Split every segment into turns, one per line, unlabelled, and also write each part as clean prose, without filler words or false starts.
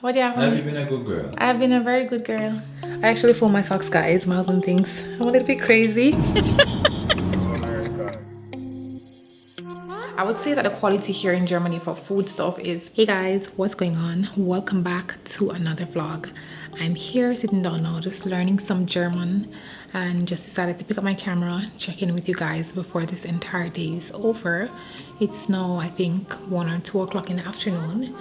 What do you have?
Have you been a good girl?
I've been a very good girl. I actually fold my socks, guys. My husband thinks I'm a little bit crazy. I would say that the quality here in Germany for food stuff is... Hey guys, what's going on? Welcome back to another vlog. I'm here sitting down now just learning some German and just decided to pick up my camera, check in with you guys before this entire day is over. It's now I think 1 or 2 o'clock in the afternoon,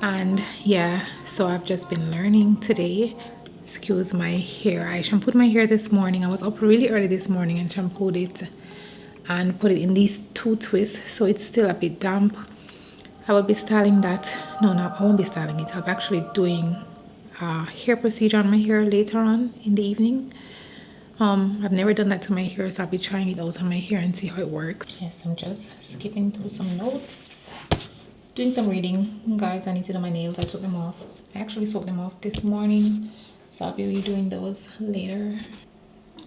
and yeah, so I've just been learning today. Excuse my hair. I shampooed my hair this morning. I was up really early this morning and shampooed it and put it in these 2 twists, so it's still a bit damp. I will be styling that. No, I won't be styling it. I'll be actually doing a hair procedure on my hair later on in the evening. I've never done that to my hair, so I'll be trying it out on my hair and see how it works. Yes, I'm just skipping through some notes, doing some reading. Guys, I need to do my nails. I took them off. I actually soaked them off this morning, so I'll be redoing those later.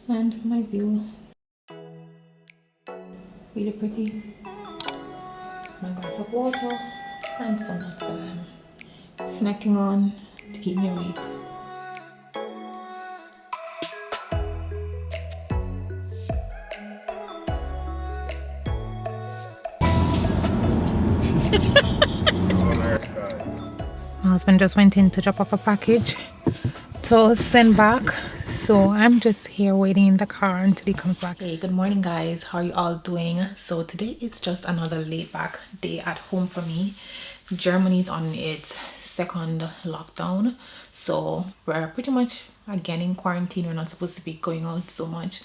And my view, really pretty. My glass of water and some nuts that I'm snacking on to keep me awake. My husband just went in to drop off a package to send back, so I'm just here waiting in the car until he comes back. Hey, good morning guys, how are you all doing? So today is just another laid back day at home for me. Germany's on its 2nd lockdown, so we're pretty much again in quarantine. We're not supposed to be going out so much,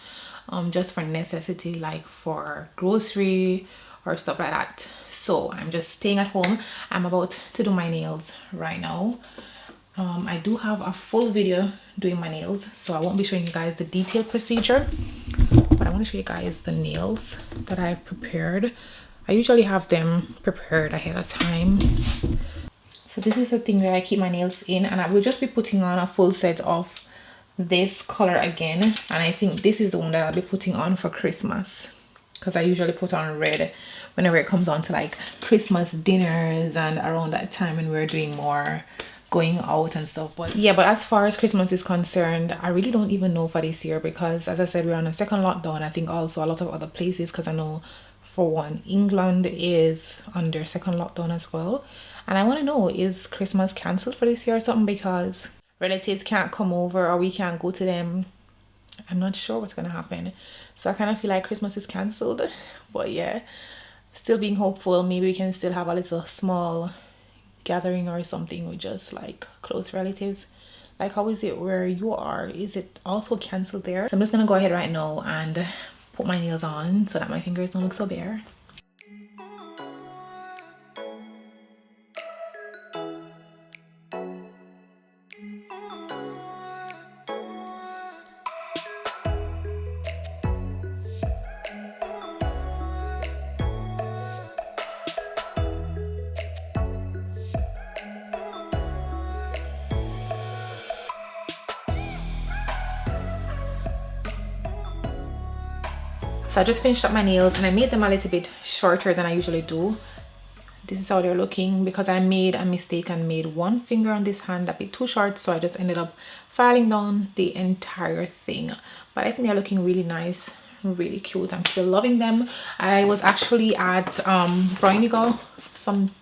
just for necessity, like for grocery or stuff like that. So I'm just staying at home. I'm about to do my nails right now. I do have a full video doing my nails, so I won't be showing you guys the detailed procedure, but I want to show you guys the nails that I've prepared. I usually have them prepared ahead of time. So this is the thing that I keep my nails in, and I will just be putting on a full set of this color again, and I think this is the one that I'll be putting on for Christmas, because I usually put on red whenever it comes on to like Christmas dinners and around that time when we're doing more going out and stuff. But yeah, but as far as Christmas is concerned, I really don't even know for this year, because as I said, we're on a 2nd lockdown. I think also a lot of other places, because I know for one, England is under 2nd lockdown as well. And I want to know, is Christmas cancelled for this year or something, because relatives can't come over or we can't go to them. I'm not sure what's gonna happen, so I kind of feel like Christmas is cancelled. But yeah, still being hopeful. Maybe we can still have a little small gathering or something with just like close relatives. Like, how is it where you are? Is it also cancelled there? So I'm just gonna go ahead right now and put my nails on so that my fingers don't look so bare. So I just finished up my nails and I made them a little bit shorter than I usually do. This is how they're looking, because I made a mistake and made one finger on this hand a bit too short, so I just ended up filing down the entire thing. But I think they're looking really nice, really cute. I'm still loving them. I was actually at Brownie Girl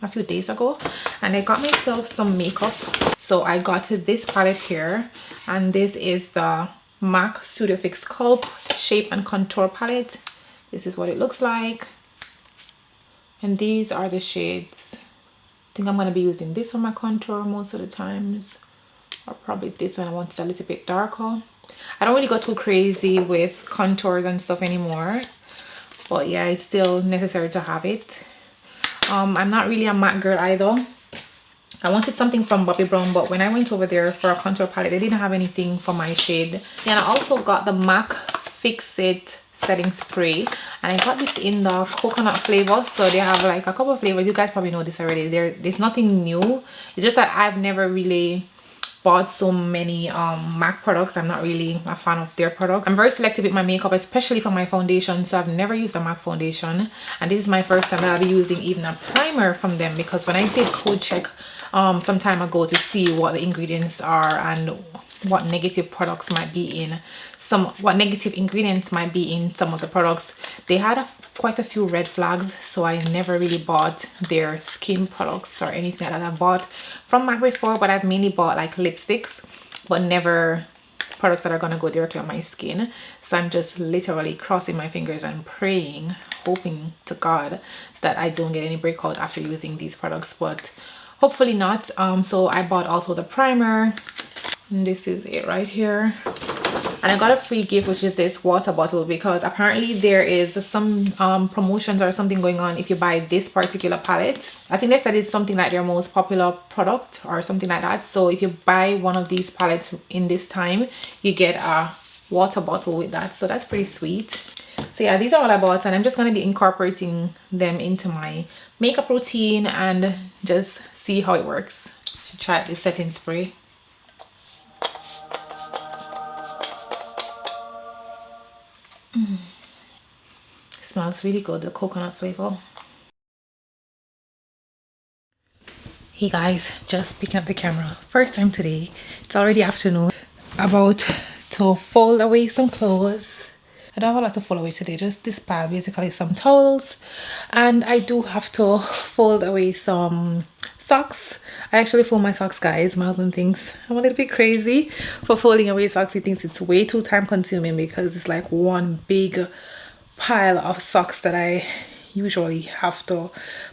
a few days ago, and I got myself some makeup. So I got this palette here, and this is the MAC Studio Fix Sculpt Shape and Contour Palette. This is what it looks like, and these are the shades. I think I'm going to be using this for my contour most of the times, or probably this one. I want it a little bit darker. I don't really go too crazy with contours and stuff anymore, but yeah, it's still necessary to have it. I'm not really a matte girl either. I wanted something from Bobbi Brown, but when I went over there for a contour palette, they didn't have anything for my shade. And I also got the MAC Fix It setting spray, and I got this in the coconut flavor. So they have like a couple of flavors. You guys probably know this already. There's nothing new. It's just that I've never really bought so many MAC products. I'm not really a fan of their products. I'm very selective with my makeup, especially for my foundation, so I've never used a MAC foundation, and this is my first time that I'll be using even a primer from them, because when I did code check some time ago to see what the ingredients are and what negative products might be in what negative ingredients might be in some of the products. They had quite a few red flags, so I never really bought their skin products or anything like that. I bought from MAC before, but I've mainly bought like lipsticks, but never products that are going to go directly on my skin. So I'm just literally crossing my fingers and praying, hoping to God that I don't get any breakout after using these products, but hopefully not. So I bought also the primer, and this is it right here. And I got a free gift, which is this water bottle, because apparently there is some promotions or something going on if you buy this particular palette. I think they said it's something like their most popular product or something like that. So if you buy one of these palettes in this time, you get a water bottle with that. So that's pretty sweet. So yeah, these are all I bought, and I'm just going to be incorporating them into my makeup routine and just see how it works. Should try this setting spray. Smells really good, the coconut flavor. Hey guys, just picking up the camera, first time today. It's already afternoon. About to fold away some clothes. I don't have a lot to fold away today, just this pile, basically some towels, and I do have to fold away some socks. I actually fold my socks, guys. My husband thinks I'm a little bit crazy for folding away socks. He thinks it's way too time consuming because it's like one big pile of socks that I usually have to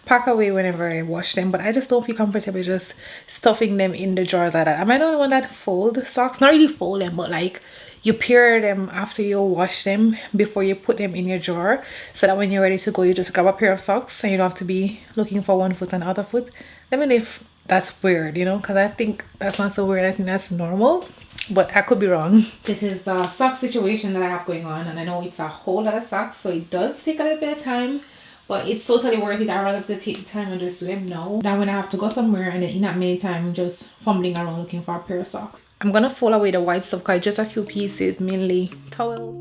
pack away whenever I wash them, but I just don't feel comfortable just stuffing them in the drawers like that. Am I the only one that fold socks? Not really fold them, but like you pair them after you wash them before you put them in your drawer, so that when you're ready to go, you just grab a pair of socks and you don't have to be looking for one foot and the other foot. Let me know if that's weird, you know, because I think that's not so weird. I think that's normal, but I could be wrong. This is the sock situation that I have going on, and I know it's a whole lot of socks, so it does take a little bit of time, but it's totally worth it. I'd rather to take the time and just do them now than when I have to go somewhere and then in that many time just fumbling around looking for a pair of socks. I'm gonna fold away the white stuff because just a few pieces, mainly towels.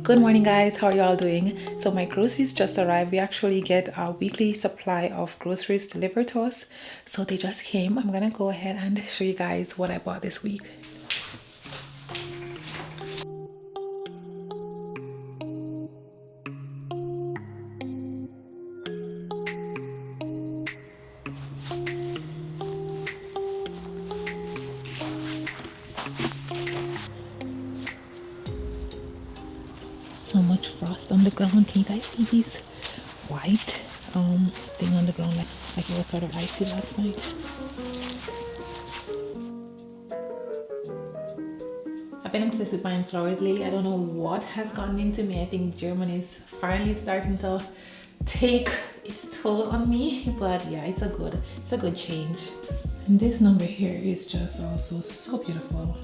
Good morning guys, how are y'all doing? So my groceries just arrived. We actually get a weekly supply of groceries delivered to us, so they just came. I'm gonna go ahead and show you guys what I bought this week. So much frost on the ground. Can you guys see these white thing on the ground, like it was sort of icy last night? I've been obsessed with buying flowers lately. I don't know what has gotten into me. I think Germany is finally starting to take its toll on me, but yeah, it's a good change. And this number here is just also so beautiful,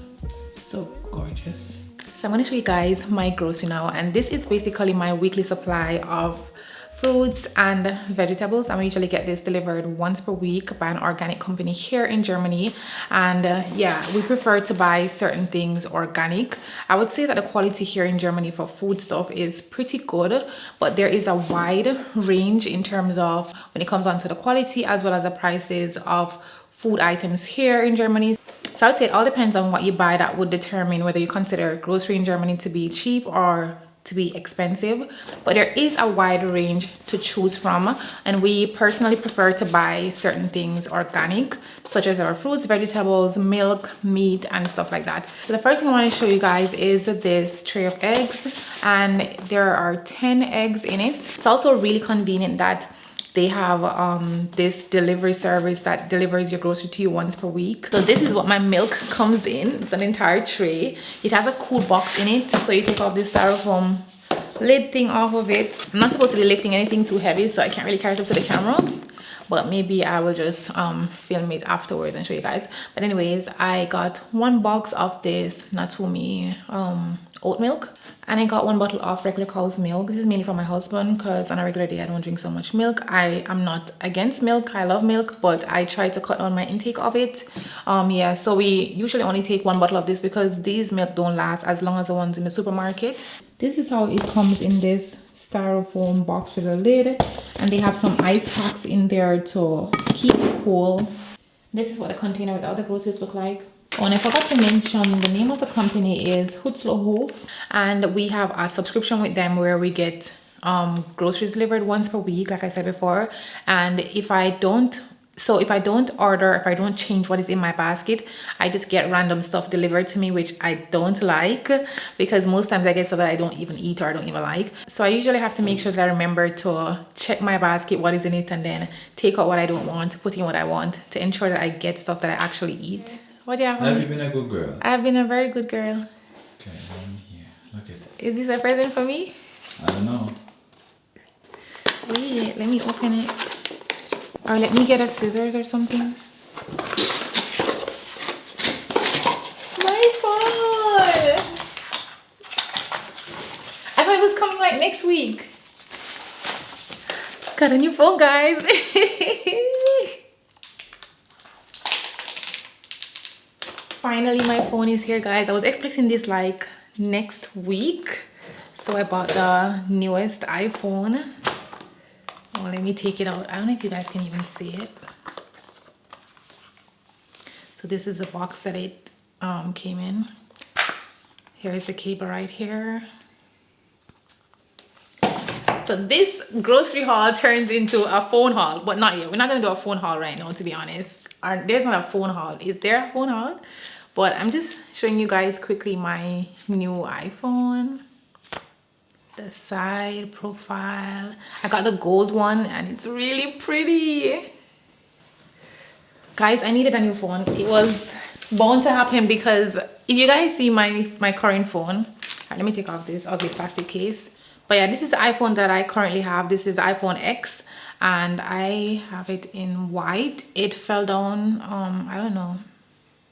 so gorgeous. So I'm going to show you guys my grocery now, and this is basically my weekly supply of fruits and vegetables. I usually get this delivered once per week by an organic company here in Germany, and yeah, we prefer to buy certain things organic. I would say that the quality here in Germany for food stuff is pretty good, but there is a wide range in terms of when it comes on to the quality as well as the prices of food items here in Germany. So I would say it all depends on what you buy that would determine whether you consider grocery in Germany to be cheap or to be expensive. But there is a wide range to choose from, and we personally prefer to buy certain things organic, such as our fruits, vegetables, milk, meat, and stuff like that. So the first thing I want to show you guys is this tray of eggs, and there are 10 eggs in it. It's also really convenient that they have this delivery service that delivers your grocery to you once per week. So this is what my milk comes in. It's an entire tray. It has a cool box in it, so you take off this styrofoam lid thing off of it. I'm not supposed to be lifting anything too heavy, so I can't really carry it up to the camera, but maybe I will just film it afterwards and show you guys. But anyways, I got one box of this Natumi oat milk, and I got one bottle of regular cow's milk. This is mainly for my husband because on a regular day I don't drink so much milk. I am not against milk, I love milk, but I try to cut down my intake of it. Yeah, so we usually only take one bottle of this because these milk don't last as long as the ones in the supermarket. This is how it comes in this styrofoam box with a lid, and they have some ice packs in there to keep it cool. This is what the container without the groceries look like. Oh, and I forgot to mention the name of the company is Hof, and we have a subscription with them where we get groceries delivered once per week, like I said before. And if I don't order, if I don't change what is in my basket, I just get random stuff delivered to me, which I don't like, because most times I get stuff that I don't even eat or I don't even like. So I usually have to make sure that I remember to check my basket, what is in it, and then take out what I don't want, put in what I want, to ensure that I get stuff that I actually eat. What do you have?
Have you been a good girl?
I have been a very good girl.
Okay, here. Look at it.
Is this a present for me?
I don't know.
Wait, let me open it. Or let me get a scissors or something. My phone! I thought it was coming like next week. Got a new phone, guys. Finally, my phone is here, guys. I was expecting this like next week, so I bought the newest iPhone. Oh, let me take it out. I don't know if you guys can even see it. So this is the box that it came in. Here is the cable right here. So this grocery haul turns into a phone haul, but not yet. We're not gonna do a phone haul right now, to be honest. There's not a phone haul. Is there a phone haul? But I'm just showing you guys quickly my new iPhone. The side profile. I got the gold one and it's really pretty. Guys, I needed a new phone. It was bound to happen because if you guys see my current phone, let me take off this ugly plastic case. But yeah, this is the iPhone that I currently have. This is the iPhone X and I have it in white. It fell down I don't know,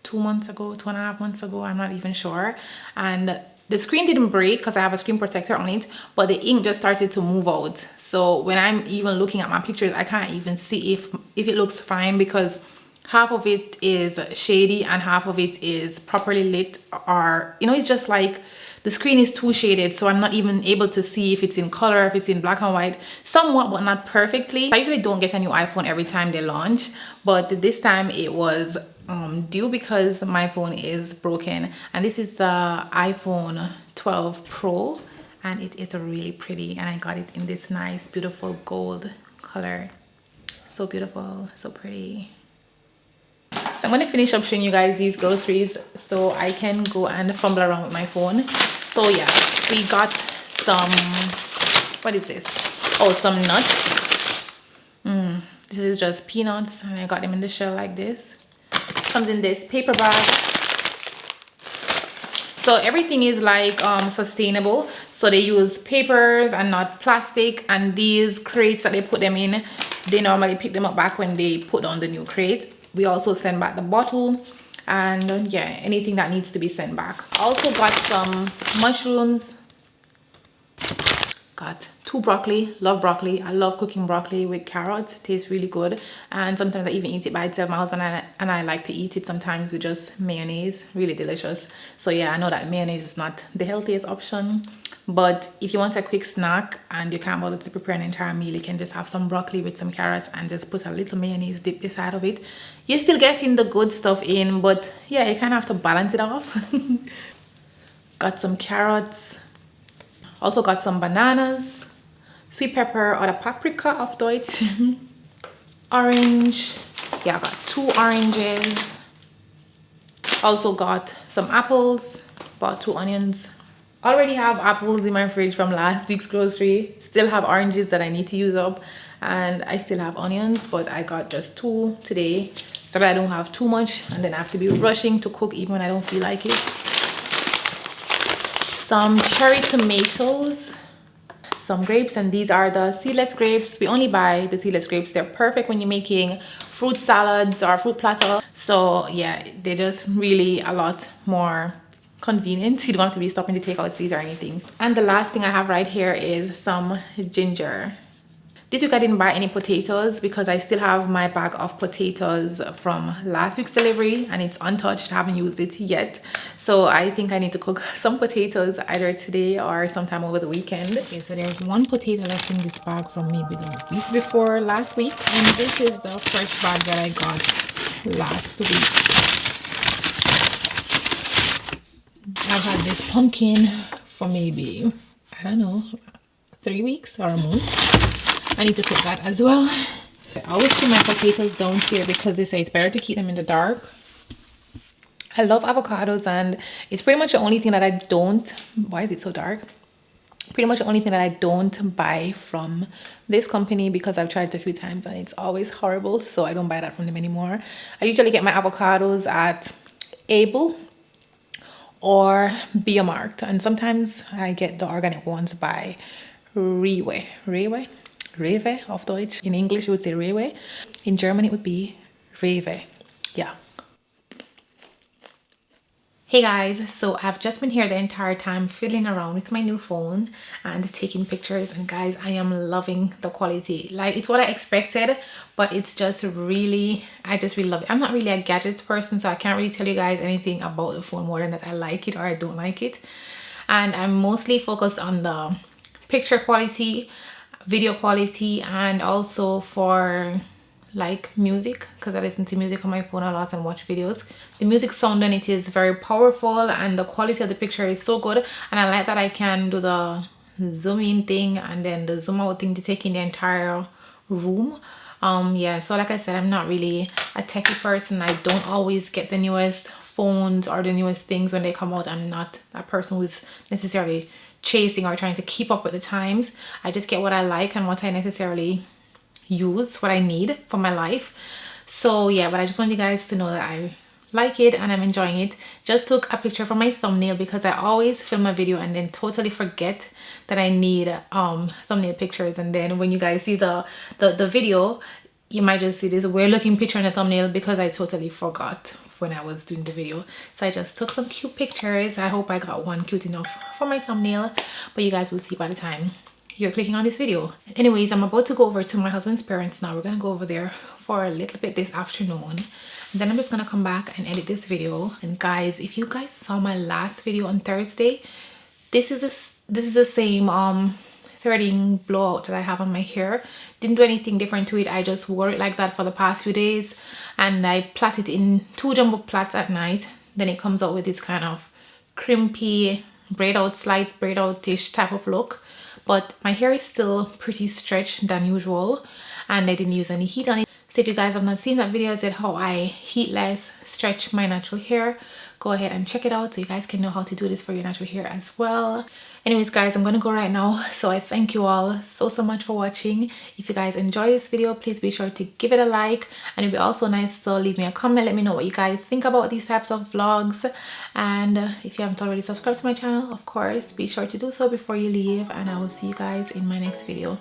2.5 months ago, I'm not even sure. And the screen didn't break because I have a screen protector on it, but the ink just started to move out. So when I'm even looking at my pictures, I can't even see if it looks fine, because half of it is shady and half of it is properly lit, or you know, it's just like the screen is too shaded, so I'm not even able to see if it's in color, if it's in black and white, somewhat but not perfectly. I usually don't get a new iPhone every time they launch, but this time it was due because my phone is broken. And this is the iPhone 12 Pro, and it is really pretty, and I got it in this nice beautiful gold color. So beautiful, so pretty. So I'm going to finish up showing you guys these groceries so I can go and fumble around with my phone. So yeah, we got some, what is this? Oh, some nuts. This is just peanuts, and I got them in the shell like this. Comes in this paper bag. So everything is like sustainable, so they use papers and not plastic. And these crates that they put them in, they normally pick them up back when they put on the new crate. We also send back the bottle, and yeah, anything that needs to be sent back. Also got some mushrooms, got 2 broccoli. Love broccoli. I love cooking broccoli with carrots. It tastes really good, and sometimes I even eat it by itself. My husband and I like to eat it sometimes with just mayonnaise. Really delicious. So yeah, I know that mayonnaise is not the healthiest option, but if you want a quick snack and you can't bother to prepare an entire meal, you can just have some broccoli with some carrots and just put a little mayonnaise dip beside of it. You're still getting the good stuff in, but yeah, you kind of have to balance it off. Got some carrots. Also got some bananas, sweet pepper or the paprika of Deutsch, orange. Yeah, I got 2 oranges. Also got some apples, bought 2 onions. Already have apples in my fridge from last week's grocery. Still have oranges that I need to use up, and I still have onions, but I got just 2 today so that I don't have too much and then I have to be rushing to cook even when I don't feel like it. Some cherry tomatoes, some grapes, and these are the seedless grapes. We only buy the seedless grapes. They're perfect when you're making fruit salads or fruit platter. So yeah, they're just really a lot more convenient. You don't have to be stopping to take out seeds or anything. And the last thing I have right here is some ginger. This week I didn't buy any potatoes because I still have my bag of potatoes from last week's delivery and it's untouched. I haven't used it yet. So I think I need to cook some potatoes either today or sometime over the weekend. Okay, so there's one potato left in this bag from maybe the week before last week. And this is the fresh bag that I got last week. I've had this pumpkin for maybe, I don't know, 3 weeks or a month. I need to cook that as well. I always keep my potatoes down here because they say it's better to keep them in the dark. I love avocados and it's pretty much the only thing that I don't, why is it so dark? Pretty much the only thing that I don't buy from this company because I've tried it a few times and it's always horrible. So I don't buy that from them anymore. I usually get my avocados at Able or Biomarkt, and sometimes I get the organic ones by Rewe auf Deutsch. In English you would say Rewe. In German it would be Rewe. Yeah. Hey guys, so I've just been here the entire time fiddling around with my new phone and taking pictures, and guys, I am loving the quality. Like, it's what I expected, but it's just really, I just really love it. I'm not really a gadgets person, so I can't really tell you guys anything about the phone more than that I like it or I don't like it. And I'm mostly focused on the picture quality, video quality, and also for like music, because I listen to music on my phone a lot and watch videos. The music sound on it is very powerful and the quality of the picture is so good, and I like that I can do the zoom in thing and then the zoom out thing to take in the entire room. Yeah, so like I said, I'm not really a techie person. I don't always get the newest phones or the newest things when they come out. I'm not a person who's necessarily chasing or trying to keep up with the times. I just get what I like and what I necessarily use, what I need for my life. So yeah, but I just want you guys to know that I like it and I'm enjoying it. Just took a picture for my thumbnail because I always film a video and then totally forget that I need thumbnail pictures, and then when you guys see the video, you might just see this weird looking picture in the thumbnail because I totally forgot when I was doing the video. So I just took some cute pictures. I hope I got one cute enough for my thumbnail, but you guys will see by the time you're clicking on this video. Anyways, I'm about to go over to my husband's parents now. We're gonna go over there for a little bit this afternoon, and then I'm just gonna come back and edit this video. And guys, if you guys saw my last video on Thursday, this is the same threading blowout that I have on my hair. Didn't do anything different to it. I just wore it like that for the past few days, and I plait it in 2 jumbo plaits at night. Then it comes out with this kind of crimpy braid out, slight braid out-ish type of look. But my hair is still pretty stretched than usual, and I didn't use any heat on it. So if you guys have not seen that video, I said how I heatless stretch my natural hair, go ahead and check it out so you guys can know how to do this for your natural hair as well. Anyways guys, I'm gonna go right now. So I thank you all so much for watching. If you guys enjoy this video, please be sure to give it a like, and it'd be also nice to leave me a comment. Let me know what you guys think about these types of vlogs, and if you haven't already subscribed to my channel, of course be sure to do so before you leave, and I will see you guys in my next video.